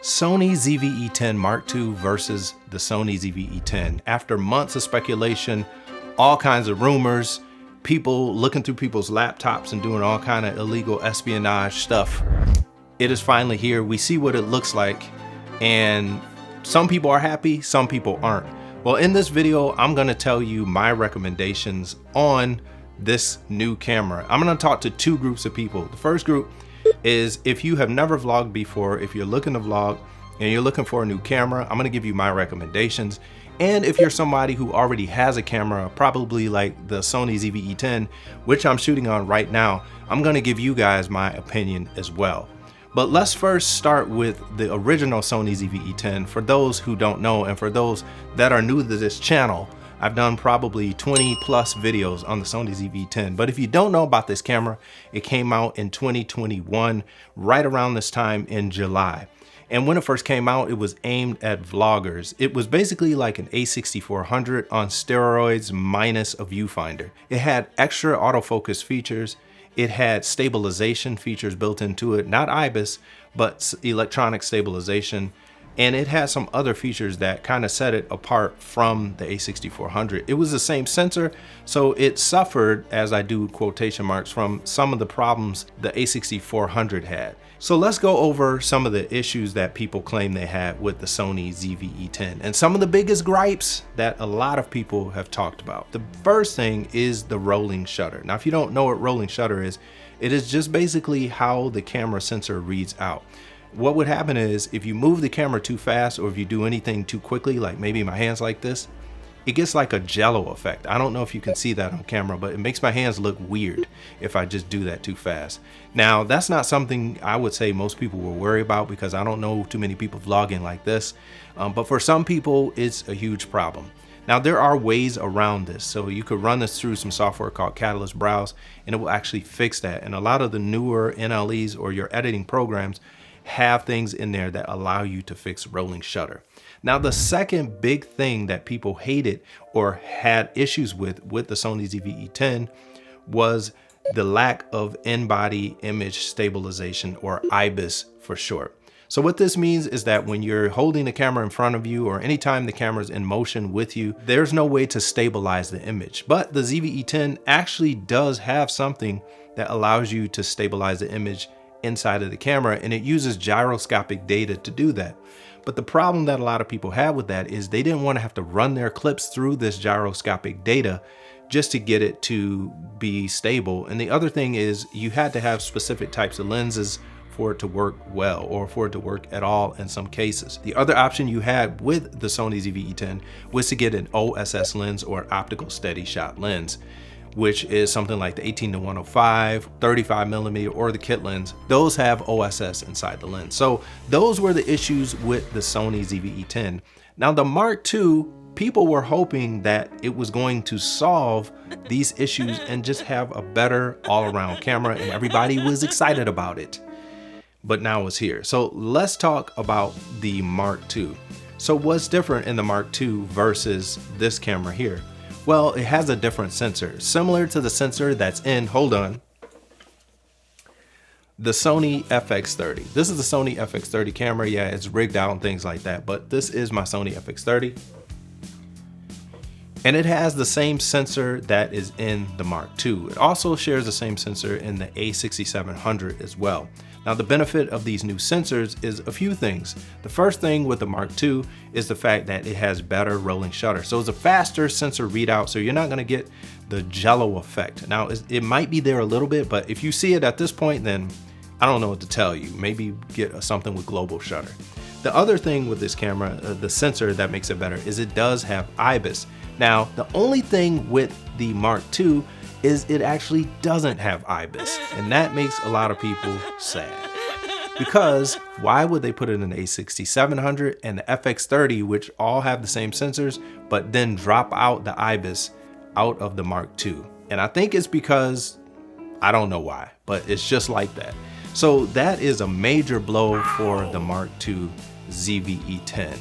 Sony ZV-E10 Mark II versus the Sony ZV-E10. After months of speculation, all kinds of rumors, people looking through people's laptops and doing all kind of illegal espionage stuff, it is finally here. We see what it looks like, and some people are happy, some people aren't. Well, in this video, I'm gonna tell you my recommendations on this new camera. I'm gonna talk to two groups of people. The first group is if you have never vlogged before, if you're looking to vlog and you're looking for a new camera, I'm gonna give you my recommendations. And if you're somebody who already has a camera, probably like the Sony ZV-E10, which I'm shooting on right now, I'm gonna give you guys my opinion as well. But let's first start with the original Sony ZV-E10. For those who don't know, and for those that are new to this channel, I've done probably 20 plus videos on the Sony ZV-E10. But if you don't know about this camera, it came out in 2021, right around this time in July. And when it first came out, it was aimed at vloggers. It was basically like an A6400 on steroids minus a viewfinder. It had extra autofocus features. It had stabilization features built into it, not IBIS, but electronic stabilization. And it had some other features that kind of set it apart from the A6400. It was the same sensor, so it suffered, as I do quotation marks, from some of the problems the A6400 had. So let's go over some of the issues that people claim they had with the Sony ZV-E10 and some of the biggest gripes that a lot of people have talked about. The first thing is the rolling shutter. Now, if you don't know what rolling shutter is, it is just basically how the camera sensor reads out. What would happen is if you move the camera too fast, or if you do anything too quickly, like maybe my hands like this, it gets like a jello effect. I don't know if you can see that on camera, but it makes my hands look weird if I just do that too fast. Now, that's not something I would say most people will worry about, because I don't know too many people vlogging like this. But for some people, it's a huge problem. Now, there are ways around this. So you could run this through some software called Catalyst Browse, and it will actually fix that. And a lot of the newer NLEs or your editing programs have things in there that allow you to fix rolling shutter. Now, the second big thing that people hated or had issues with the Sony ZV-E10 was the lack of in-body image stabilization, or IBIS for short. So what this means is that when you're holding the camera in front of you, or anytime the camera's in motion with you, there's no way to stabilize the image. But the ZV-E10 actually does have something that allows you to stabilize the image inside of the camera, and it uses gyroscopic data to do that. But the problem that a lot of people have with that is they didn't want to have to run their clips through this gyroscopic data just to get it to be stable. And the other thing is you had to have specific types of lenses for it to work well, or for it to work at all in some cases. The other option you had with the Sony ZV-E10 was to get an OSS lens, or an optical steady shot lens, which is something like the 18-105, 35mm, or the kit lens. Those have OSS inside the lens. So those were the issues with the Sony ZV-E10. Now, the Mark II, people were hoping that it was going to solve these issues and just have a better all-around camera, and everybody was excited about it. But now it's here. So let's talk about the Mark II. So what's different in the Mark II versus this camera here? Well, it has a different sensor, similar to the sensor that's in, hold on, the Sony FX30. This is the Sony FX30 camera. Yeah, it's rigged out and things like that, but this is my Sony FX30. And it has the same sensor that is in the Mark II. It also shares the same sensor in the A6700 as well. Now, the benefit of these new sensors is a few things. The first thing with the Mark II is the fact that it has better rolling shutter. So it's a faster sensor readout, so you're not gonna get the jello effect. Now, it might be there a little bit, but if you see it at this point, then I don't know what to tell you. Maybe get something with global shutter. The other thing with this camera, the sensor that makes it better, is it does have IBIS. Now, the only thing with the Mark II is it actually doesn't have IBIS, and that makes a lot of people sad. Because why would they put it in the A6700 and the FX30, which all have the same sensors, but then drop out the IBIS out of the Mark II? And I think it's because, I don't know why, but it's just like that. So that is a major blow for the Mark II ZV-E10.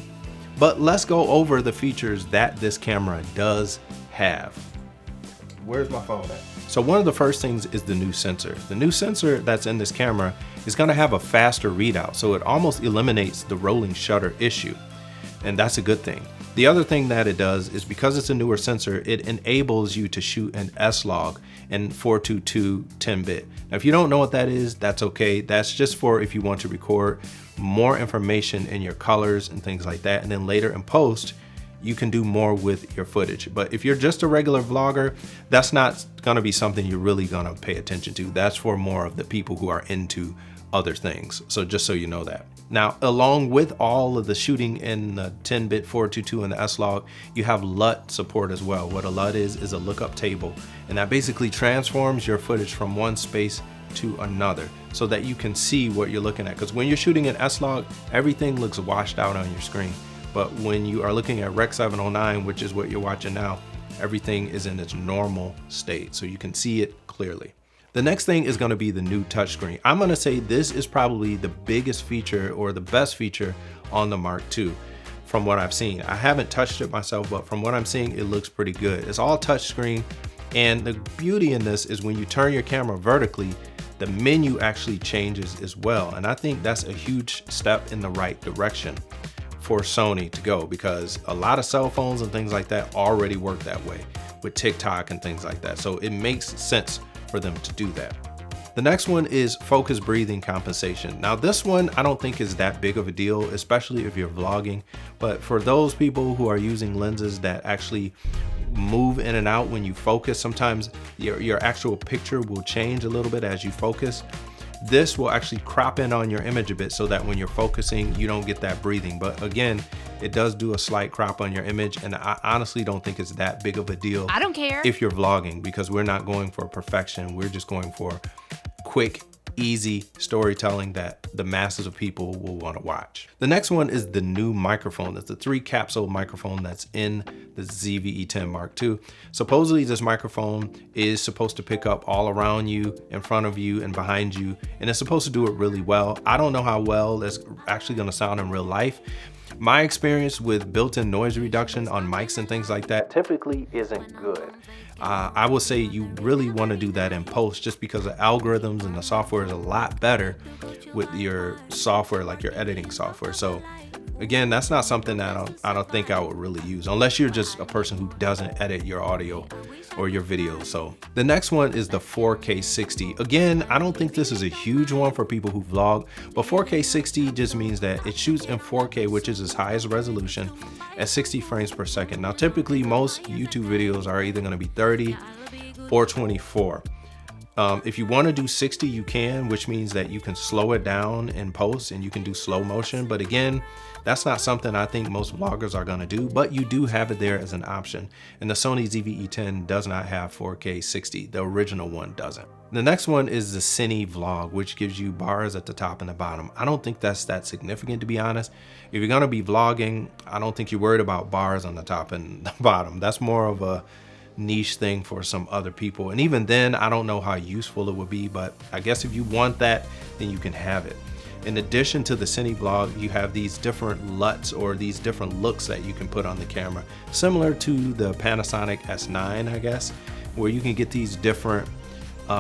But let's go over the features that this camera does have. Where's my phone at? So one of the first things is the new sensor. The new sensor that's in this camera is gonna have a faster readout, so it almost eliminates the rolling shutter issue, and that's a good thing. The other thing that it does is because it's a newer sensor, it enables you to shoot an S-Log in 422 10-bit. Now, if you don't know what that is, that's okay. That's just for if you want to record more information in your colors and things like that, and then later in post, you can do more with your footage. But if you're just a regular vlogger, that's not gonna be something you're really gonna pay attention to. That's for more of the people who are into other things. So just so you know that. Now, along with all of the shooting in the 10-bit 422 and the S-Log, you have LUT support as well. What a LUT is a lookup table, and that basically transforms your footage from one space to another so that you can see what you're looking at. Because when you're shooting an S-Log, everything looks washed out on your screen. But when you are looking at Rec 709, which is what you're watching now, everything is in its normal state, so you can see it clearly. The next thing is gonna be the new touchscreen. I'm gonna say this is probably the biggest feature or the best feature on the Mark II from what I've seen. I haven't touched it myself, but from what I'm seeing, it looks pretty good. It's all touchscreen, and the beauty in this is when you turn your camera vertically, the menu actually changes as well. And I think that's a huge step in the right direction for Sony to go, because a lot of cell phones and things like that already work that way with TikTok and things like that. So it makes sense for them to do that. The next one is focus breathing compensation. Now this one I don't think is that big of a deal, especially if you're vlogging, but for those people who are using lenses that actually move in and out when you focus, sometimes your actual picture will change a little bit as you focus. This will actually crop in on your image a bit so that when you're focusing, you don't get that breathing. But again, it does do a slight crop on your image, and I honestly don't think it's that big of a deal. I don't care. If you're vlogging, because we're not going for perfection. We're just going for quick, easy storytelling that the masses of people will want to watch. The next one is the new microphone. It's the 3 capsule microphone that's in the ZV-E10 Mark II. Supposedly this microphone is supposed to pick up all around you, in front of you, and behind you, and it's supposed to do it really well. I don't know how well it's actually going to sound in real life. My experience with built-in noise reduction on mics and things like that typically isn't good. I would say you really want to do that in post, just because the algorithms and the software is a lot better with your software, like your editing software. So again, that's not something that I don't think I would really use, unless you're just a person who doesn't edit your audio or your video. So the next one is the 4K 60. Again, I don't think this is a huge one for people who vlog, but 4K 60 just means that it shoots in 4K, which is its highest resolution, at 60 frames per second. Now, typically most YouTube videos are either gonna be 30 or 24. If you want to do 60, you can, which means that you can slow it down in post and you can do slow motion. But again, that's not something I think most vloggers are going to do, but you do have it there as an option. And the Sony ZV-E10 does not have 4K 60. The original one doesn't. The next one is the Cine Vlog, which gives you bars at the top and the bottom. I don't think that's that significant, to be honest. If you're going to be vlogging, I don't think you're worried about bars on the top and the bottom. That's more of a niche thing for some other people, and even then I don't know how useful it would be, but I guess if you want that, then you can have it. In addition to the Cine Vlog, you have these different LUTs, or these different looks that you can put on the camera, similar to the Panasonic S9, I guess, where you can get these different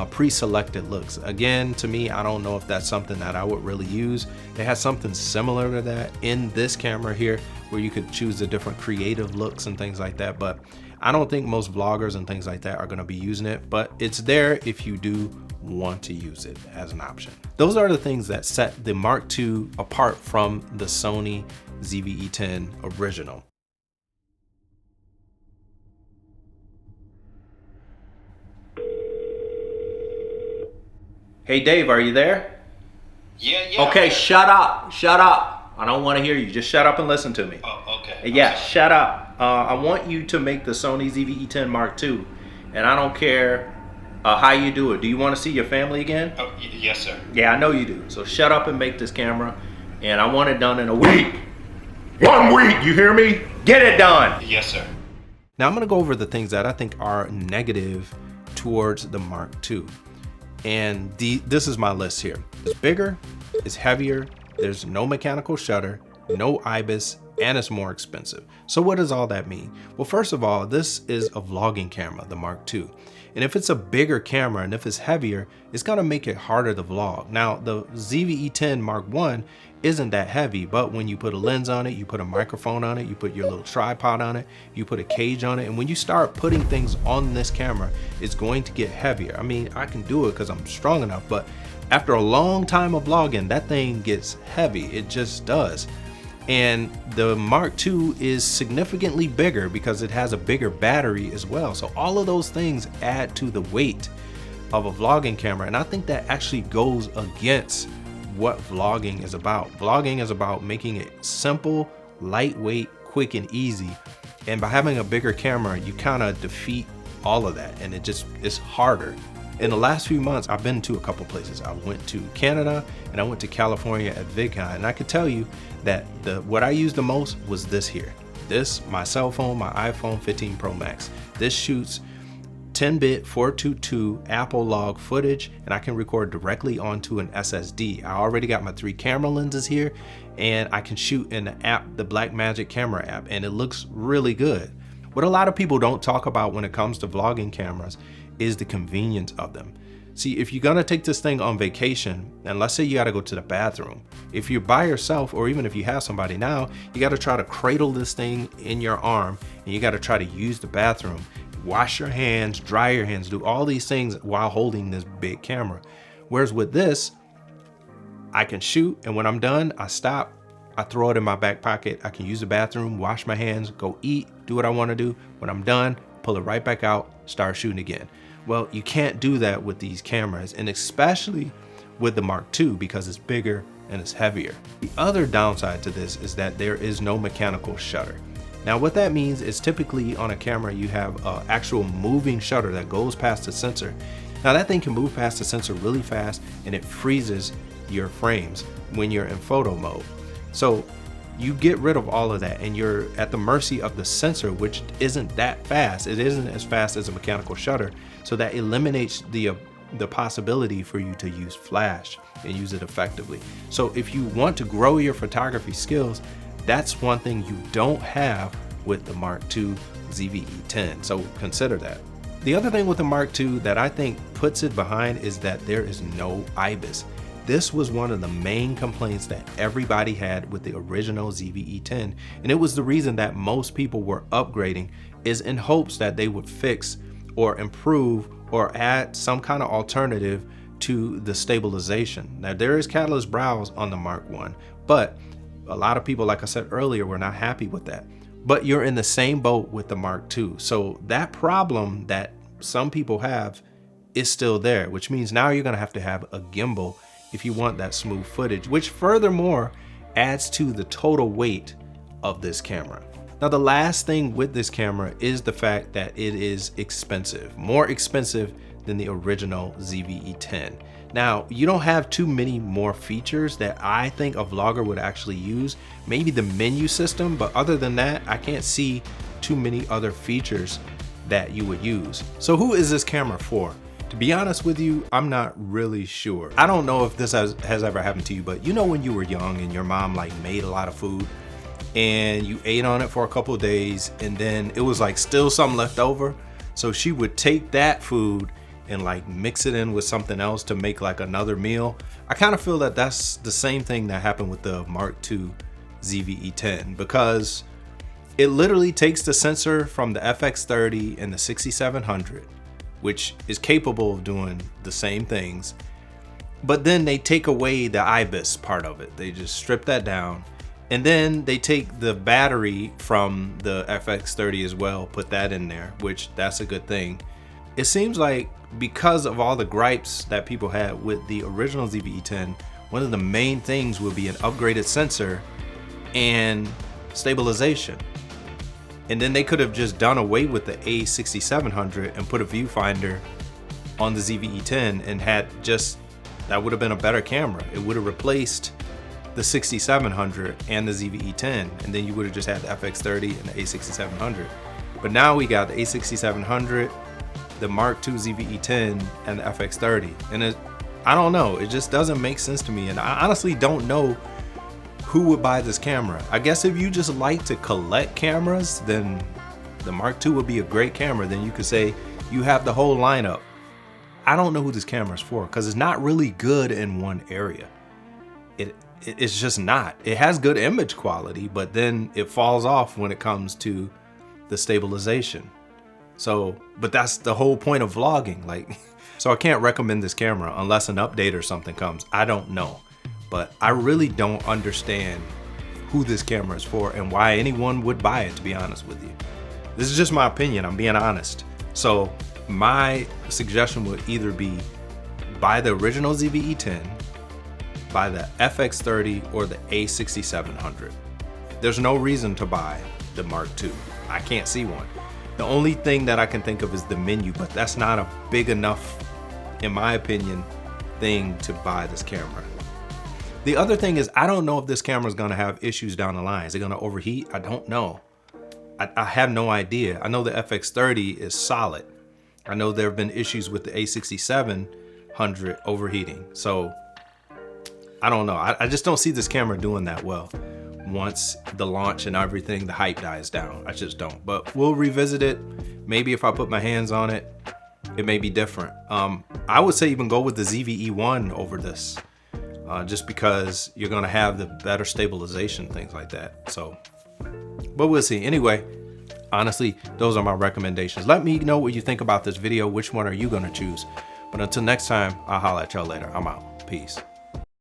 pre-selected looks. Again, to me, I don't know if that's something that I would really use. It has something similar to that in this camera here, where you could choose the different creative looks and things like that, but I don't think most vloggers and things like that are going to be using it, but it's there if you do want to use it as an option. Those are the things that set the Mark II apart from the Sony ZV-E10 original. Hey Dave, are you there? Yeah. Okay, shut up. I don't want to hear you. Just shut up and listen to me. Oh, okay. Yeah, shut up. I want you to make the Sony ZV-E10 Mark II, and I don't care how you do it. Do you want to see your family again? Oh, yes, sir. Yeah, I know you do. So shut up and make this camera, and I want it done in a week. 1 week, you hear me? Get it done. Yes, sir. Now I'm going to go over the things that I think are negative towards the Mark II. And this is my list here. It's bigger, it's heavier, there's no mechanical shutter, no IBIS, and it's more expensive. So what does all that mean? Well, first of all, this is a vlogging camera, the Mark II. And if it's a bigger camera and if it's heavier, it's gonna make it harder to vlog. Now, the ZV-E10 Mark I isn't that heavy, but when you put a lens on it, you put a microphone on it, you put your little tripod on it, you put a cage on it, and when you start putting things on this camera, it's going to get heavier. I mean, I can do it because I'm strong enough, but after a long time of vlogging, that thing gets heavy. It just does. And the Mark II is significantly bigger because it has a bigger battery as well. So all of those things add to the weight of a vlogging camera. And I think that actually goes against what vlogging is about. Vlogging is about making it simple, lightweight, quick, and easy. And by having a bigger camera, you kind of defeat all of that. And it's harder. In the last few months, I've been to a couple places. I went to Canada and I went to California at VidCon, and I could tell you that what I used the most was this here. This, my cell phone, my iPhone 15 Pro Max. This shoots 10-bit 422 Apple log footage, and I can record directly onto an SSD. I already got my 3 camera lenses here, and I can shoot in the app, the Blackmagic camera app, and it looks really good. What a lot of people don't talk about when it comes to vlogging cameras is the convenience of them. See, if you're gonna take this thing on vacation, and let's say you gotta go to the bathroom, if you're by yourself, or even if you have somebody now, you gotta try to cradle this thing in your arm, and you gotta try to use the bathroom, wash your hands, dry your hands, do all these things while holding this big camera. Whereas with this, I can shoot, and when I'm done, I stop, I throw it in my back pocket, I can use the bathroom, wash my hands, go eat, do what I wanna do. When I'm done, pull it right back out, start shooting again. Well, you can't do that with these cameras, and especially with the Mark II because it's bigger and it's heavier. The other downside to this is that there is no mechanical shutter. Now what that means is typically on a camera you have an actual moving shutter that goes past the sensor. Now that thing can move past the sensor really fast, and it freezes your frames when you're in photo mode. So you get rid of all of that and you're at the mercy of the sensor, which isn't that fast. It isn't as fast as a mechanical shutter. So that eliminates the possibility for you to use flash and use it effectively. So if you want to grow your photography skills, that's one thing you don't have with the Mark II ZV-E10. So consider that. The other thing with the Mark II that I think puts it behind is that there is no IBIS. This was one of the main complaints that everybody had with the original ZV-E10, and it was the reason that most people were upgrading, is in hopes that they would fix or improve or add some kind of alternative to the stabilization. Now there is catalyst browse on the Mark I, but a lot of people, like I said earlier, were not happy with that. But you're in the same boat with the Mark II. So that problem that some people have is still there, which means now you're gonna have to have a gimbal if you want that smooth footage, which furthermore adds to the total weight of this camera. Now the last thing with this camera is the fact that it is expensive, more expensive than the original ZV-E10. Now you don't have too many more features that I think a vlogger would actually use, maybe the menu system, but other than that, I can't see too many other features that you would use. So who is this camera for? To be honest with you, I'm not really sure. I don't know if this has ever happened to you, but you know when you were young and your mom like made a lot of food and you ate on it for a couple of days and then it was like still something left over? So she would take that food and like mix it in with something else to make like another meal. I kind of feel that that's the same thing that happened with the Mark II ZV-E10, because it literally takes the sensor from the FX30 and the 6700, which is capable of doing the same things, but then they take away the IBIS part of it. They just strip that down, and then they take the battery from the FX30 as well, put that in there, which that's a good thing. It seems like because of all the gripes that people had with the original ZV-E10, one of the main things would be an upgraded sensor and stabilization. And then they could have just done away with the A6700 and put a viewfinder on the ZV-E10 and had just, that would have been a better camera. It would have replaced the 6700 and the ZV-E10, and then you would have just had the FX30 and the A6700. But now we got the A6700, the Mark II ZV-E10, and the FX30. And I don't know, it just doesn't make sense to me. And I honestly don't know who would buy this camera? I guess if you just like to collect cameras, then the Mark II would be a great camera. Then you could say you have the whole lineup. I don't know who this camera is for because it's not really good in one area. It's just not. It has good image quality, but then it falls off when it comes to the stabilization. So, but that's the whole point of vlogging. Like, so I can't recommend this camera unless an update or something comes. I don't know, but I really don't understand who this camera is for and why anyone would buy it, to be honest with you. This is just my opinion. I'm being honest. So my suggestion would either be buy the original ZV-E10, buy the FX30 or the A6700. There's no reason to buy the Mark II. I can't see one. The only thing that I can think of is the menu, but that's not a big enough, in my opinion, thing to buy this camera. The other thing is, I don't know if this camera is gonna have issues down the line. Is it gonna overheat? I don't know. I have no idea. I know the FX30 is solid. I know there have been issues with the A6700 overheating. So I don't know. I just don't see this camera doing that well once the launch and everything, the hype dies down. I just don't. But we'll revisit it. Maybe if I put my hands on it, it may be different. I would say even go with the ZV-E1 over this, just because you're gonna have the better stabilization, things like that. So, but we'll see. Anyway, honestly, those are my recommendations. Let me know what you think about this video. Which one are you gonna choose? But until next time, I'll holla at y'all later. I'm out. Peace.